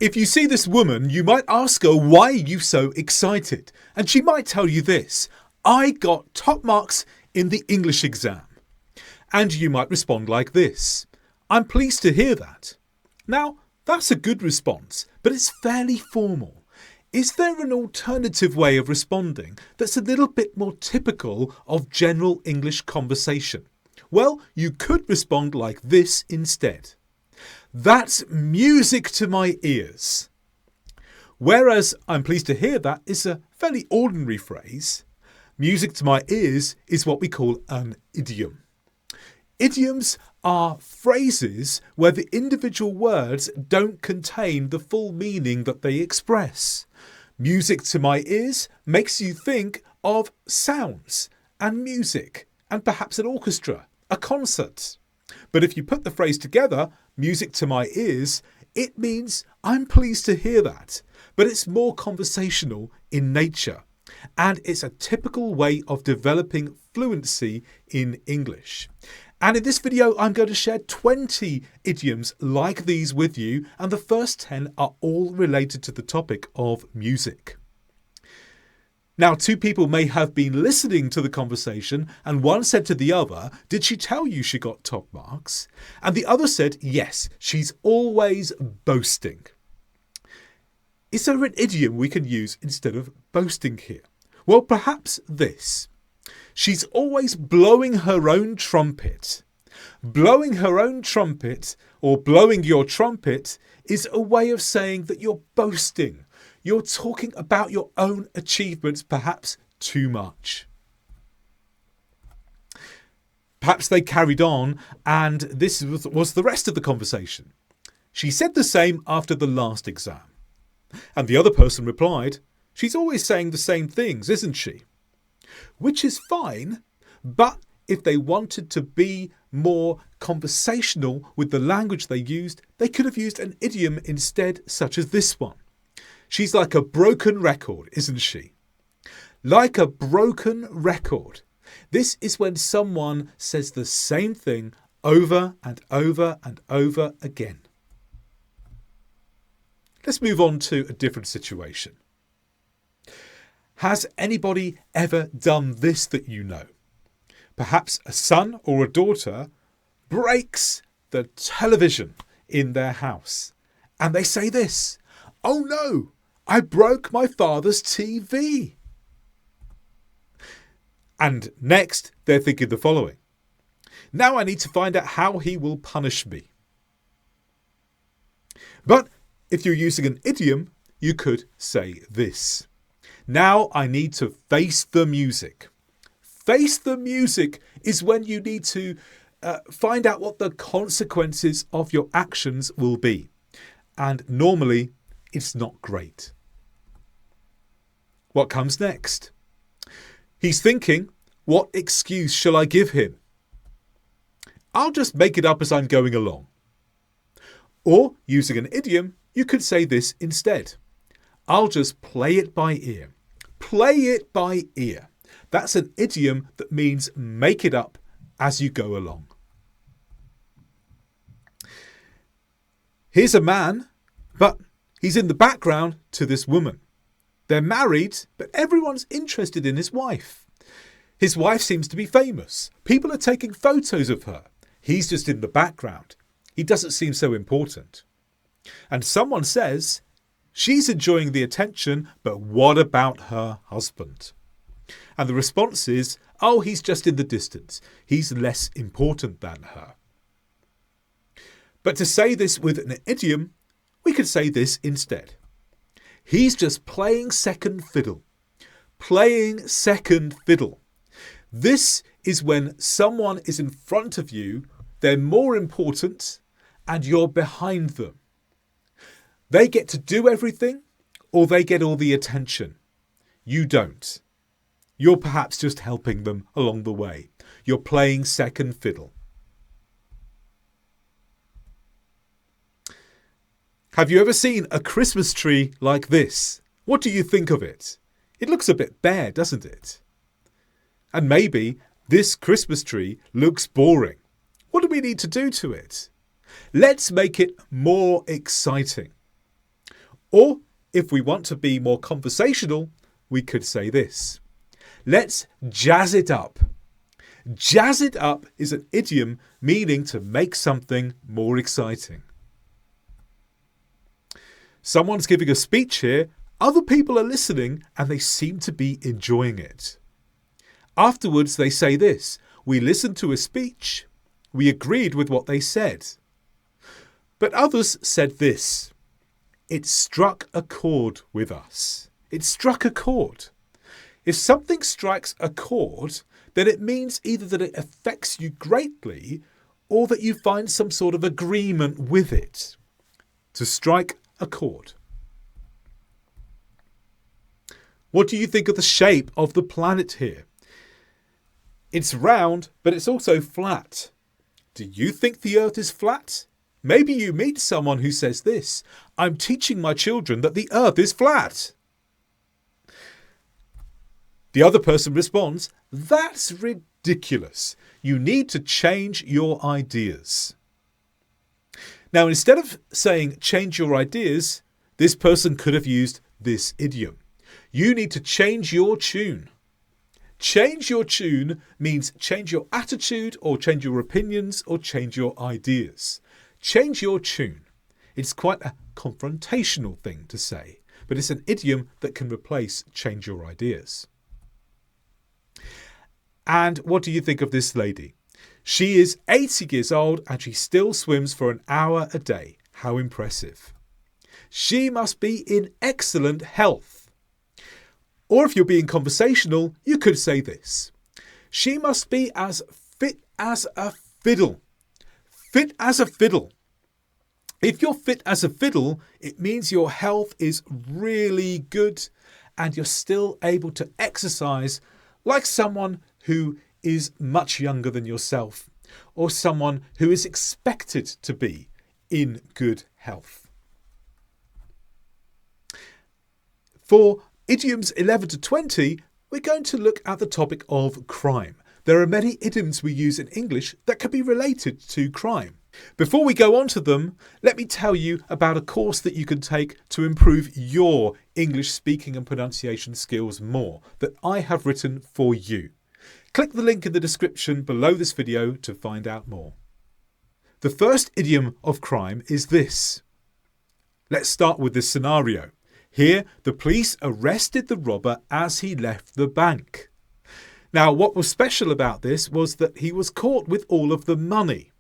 If you see this woman, you might ask her, why are you so excited? And she might tell you this: I got top marks in the English exam. And you might respond like this: I'm pleased to hear that. Now, that's a good response, but it's fairly formal. Is there an alternative way of responding that's a little bit more typical of general English conversation? Well, you could respond like this instead: That's music to my ears. Whereas I'm pleased to hear that is a fairly ordinary phrase, music to my ears is what we call an idiom. Idioms are phrases where the individual words don't contain the full meaning that they express. Music to my ears makes you think of sounds and music and perhaps an orchestra, a concert. But if you put the phrase together, music to my ears, it means I'm pleased to hear that. But it's more conversational in nature. And it's a typical way of developing fluency in English. And in this video, I'm going to share 20 idioms like these with you, and the first 10 are all related to the topic of music. Now, two people may have been listening to the conversation, and one said to the other, did she tell you she got top marks? And the other said, yes, she's always boasting. Is there an idiom we can use instead of boasting here? Well, perhaps this. She's always blowing her own trumpet. Blowing her own trumpet, or blowing your trumpet, is a way of saying that you're boasting. You're talking about your own achievements, perhaps too much. Perhaps they carried on, and this was the rest of the conversation. She said the same after the last exam. And the other person replied, she's always saying the same things, isn't she? Which is fine, but if they wanted to be more conversational with the language they used, they could have used an idiom instead, such as this one. She's like a broken record, isn't she? Like a broken record. This is when someone says the same thing over and over and over again. Let's move on to a different situation. Has anybody ever done this that you know? Perhaps a son or a daughter breaks the television in their house and they say this: oh no, I broke my father's TV. And next they're thinking the following: now I need to find out how he will punish me. But if you're using an idiom, you could say this: now I need to face the music. Face the music is when you need to find out what the consequences of your actions will be. And normally, it's not great. What comes next? He's thinking, what excuse shall I give him? I'll just make it up as I'm going along. Or, using an idiom, you could say this instead: I'll just play it by ear. Play it by ear. That's an idiom that means make it up as you go along. Here's a man, but he's in the background to this woman. They're married, but everyone's interested in his wife. His wife seems to be famous. People are taking photos of her. He's just in the background. He doesn't seem so important. And someone says, she's enjoying the attention, but what about her husband? And the response is, oh, he's just in the distance. He's less important than her. But to say this with an idiom, we could say this instead: he's just playing second fiddle. Playing second fiddle. This is when someone is in front of you, they're more important, and you're behind them. They get to do everything, or they get all the attention. You don't. You're perhaps just helping them along the way. You're playing second fiddle. Have you ever seen a Christmas tree like this? What do you think of it? It looks a bit bare, doesn't it? And maybe this Christmas tree looks boring. What do we need to do to it? Let's make it more exciting. Or if we want to be more conversational, we could say this. Let's jazz it up. Jazz it up is an idiom meaning to make something more exciting. Someone's giving a speech here, other people are listening, and they seem to be enjoying it. Afterwards, they say this, we listened to a speech, we agreed with what they said. But others said this, it struck a chord with us. It struck a chord. If something strikes a chord, then it means either that it affects you greatly or that you find some sort of agreement with it. To strike a chord. What do you think of the shape of the planet here? It's round, but it's also flat. Do you think the Earth is flat? Maybe you meet someone who says this, I'm teaching my children that the Earth is flat. The other person responds, that's ridiculous. You need to change your ideas. Now, instead of saying change your ideas, this person could have used this idiom. You need to change your tune. Change your tune means change your attitude or change your opinions or change your ideas. Change your tune. It's quite a confrontational thing to say, but it's an idiom that can replace change your ideas. And what do you think of this lady? She is 80 years old and she still swims for an hour a day. How impressive. She must be in excellent health. Or if you're being conversational, you could say this. She must be as fit as a fiddle. Fit as a fiddle. If you're fit as a fiddle, it means your health is really good and you're still able to exercise like someone who is much younger than yourself or someone who is expected to be in good health. For idioms 11 to 20, we're going to look at the topic of crime. There are many idioms we use in English that can be related to crime. Before we go on to them, let me tell you about a course that you can take to improve your English speaking and pronunciation skills more that I have written for you. Click the link in the description below this video to find out more. The first idiom of crime is this. Let's start with this scenario. Here, the police arrested the robber as he left the bank. Now, what was special about this was that he was caught with all of the money.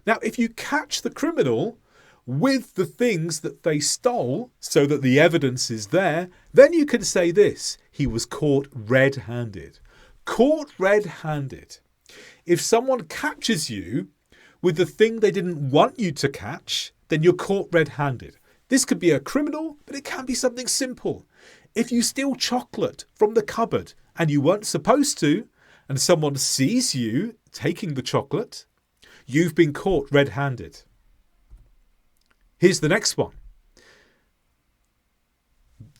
Now, if you catch the criminal with the things that they stole so that the evidence is there, then you can say this, he was caught red-handed. Caught red-handed. If someone catches you with the thing they didn't want you to catch, then you're caught red-handed. This could be a criminal, but it can be something simple. If you steal chocolate from the cupboard and you weren't supposed to, and someone sees you taking the chocolate, you've been caught red-handed. Here's the next one.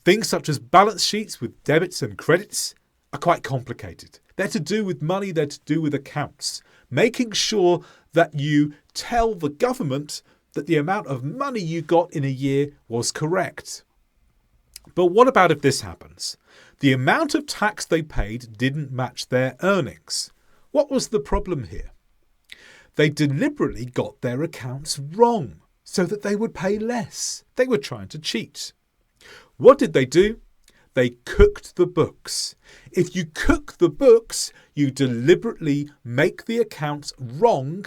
Things such as balance sheets with debits and credits are quite complicated. They're to do with money, they're to do with accounts. Making sure that you tell the government that the amount of money you got in a year was correct. But what about if this happens? The amount of tax they paid didn't match their earnings. What was the problem here? They deliberately got their accounts wrong so that they would pay less. They were trying to cheat. What did they do? They cooked the books. If you cook the books, you deliberately make the accounts wrong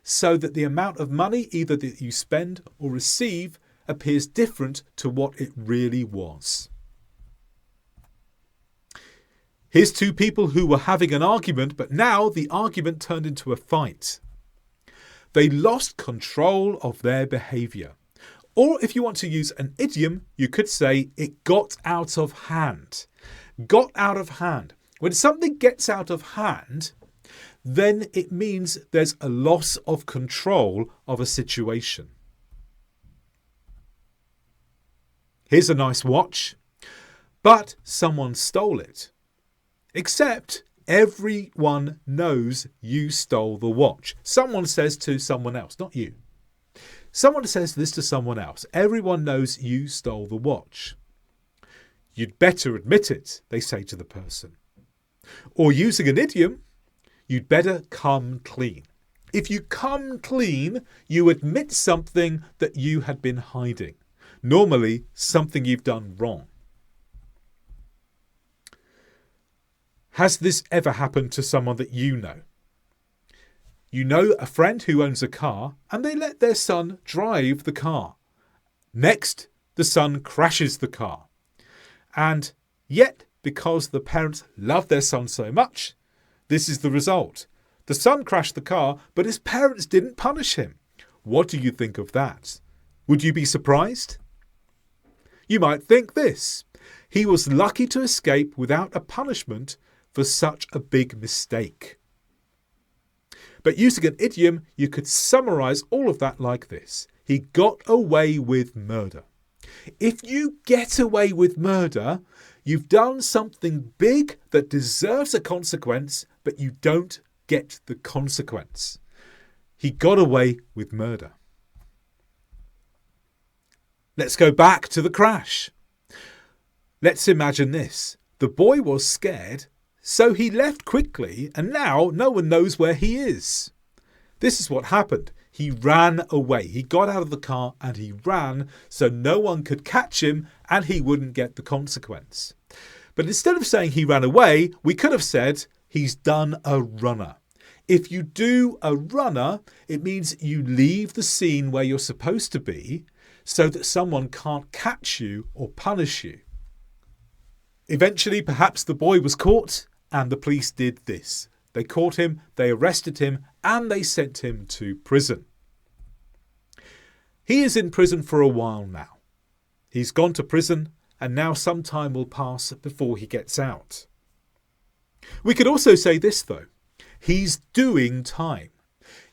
so that the amount of money either that you spend or receive appears different to what it really was. Here's two people who were having an argument, but now the argument turned into a fight. They lost control of their behaviour. Or if you want to use an idiom, you could say it got out of hand. Got out of hand. When something gets out of hand, then it means there's a loss of control of a situation. Here's a nice watch, but someone stole it. Except everyone knows you stole the watch. Someone says to someone else, not you. Someone says this to someone else. Everyone knows you stole the watch. You'd better admit it, they say to the person. Or using an idiom, you'd better come clean. If you come clean, you admit something that you had been hiding. Normally, something you've done wrong. Has this ever happened to someone that you know? You know a friend who owns a car and they let their son drive the car. Next, the son crashes the car. And yet, because the parents love their son so much, this is the result. The son crashed the car, but his parents didn't punish him. What do you think of that? Would you be surprised? You might think this. He was lucky to escape without a punishment for such a big mistake. But using an idiom, you could summarize all of that like this. He got away with murder. If you get away with murder, you've done something big that deserves a consequence, but you don't get the consequence. He got away with murder. Let's go back to the crash. Let's imagine this. The boy was scared, so he left quickly, and now no one knows where he is. This is what happened. He ran away. He got out of the car and he ran so no one could catch him and he wouldn't get the consequence. But instead of saying he ran away, we could have said he's done a runner. If you do a runner, it means you leave the scene where you're supposed to be so that someone can't catch you or punish you. Eventually, perhaps the boy was caught and the police did this. They caught him, they arrested him, and they sent him to prison. He is in prison for a while now. He's gone to prison, and now some time will pass before he gets out. We could also say this, though. He's doing time.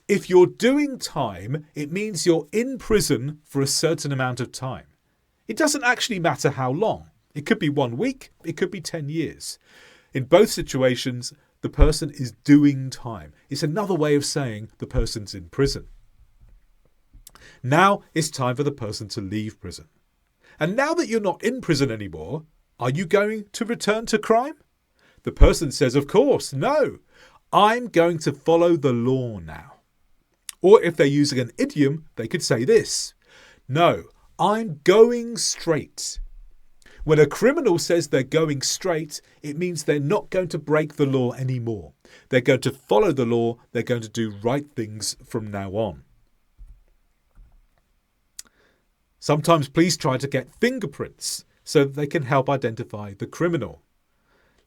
If you're doing time, it means you're in prison for a certain amount of time. It doesn't actually matter how long. It could be 1 week, it could be 10 years. In both situations, the person is doing time. It's another way of saying the person's in prison. Now it's time for the person to leave prison. And now that you're not in prison anymore, are you going to return to crime? The person says, of course, no. I'm going to follow the law now. Or if they're using an idiom, they could say this. No, I'm going straight. When a criminal says they're going straight, it means they're not going to break the law anymore. They're going to follow the law. They're going to do right things from now on. Sometimes police try to get fingerprints so that they can help identify the criminal.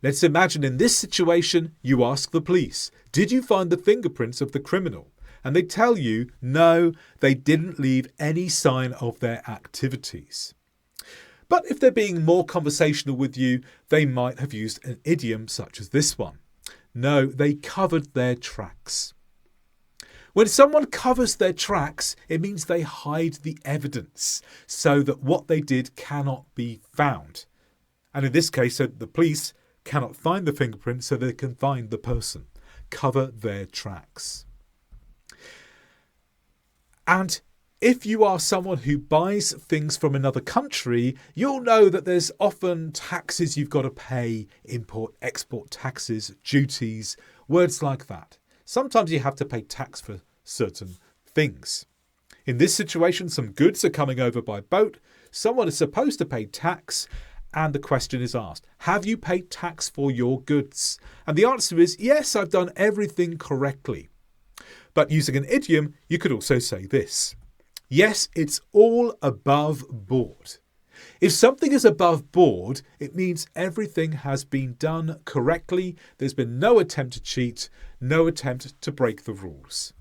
Let's imagine in this situation, you ask the police, did you find the fingerprints of the criminal? And they tell you, no, they didn't leave any sign of their activities. But if they're being more conversational with you, they might have used an idiom such as this one. No, they covered their tracks. When someone covers their tracks, it means they hide the evidence so that what they did cannot be found. And in this case, the police cannot find the fingerprint so they can find the person. Cover their tracks. And if you are someone who buys things from another country, you'll know that there's often taxes you've got to pay, import, export taxes, duties, words like that. Sometimes you have to pay tax for certain things. In this situation, some goods are coming over by boat. Someone is supposed to pay tax, and the question is asked, have you paid tax for your goods? And the answer is, yes, I've done everything correctly. But using an idiom, you could also say this. Yes, it's all above board. If something is above board, it means everything has been done correctly. There's been no attempt to cheat, no attempt to break the rules.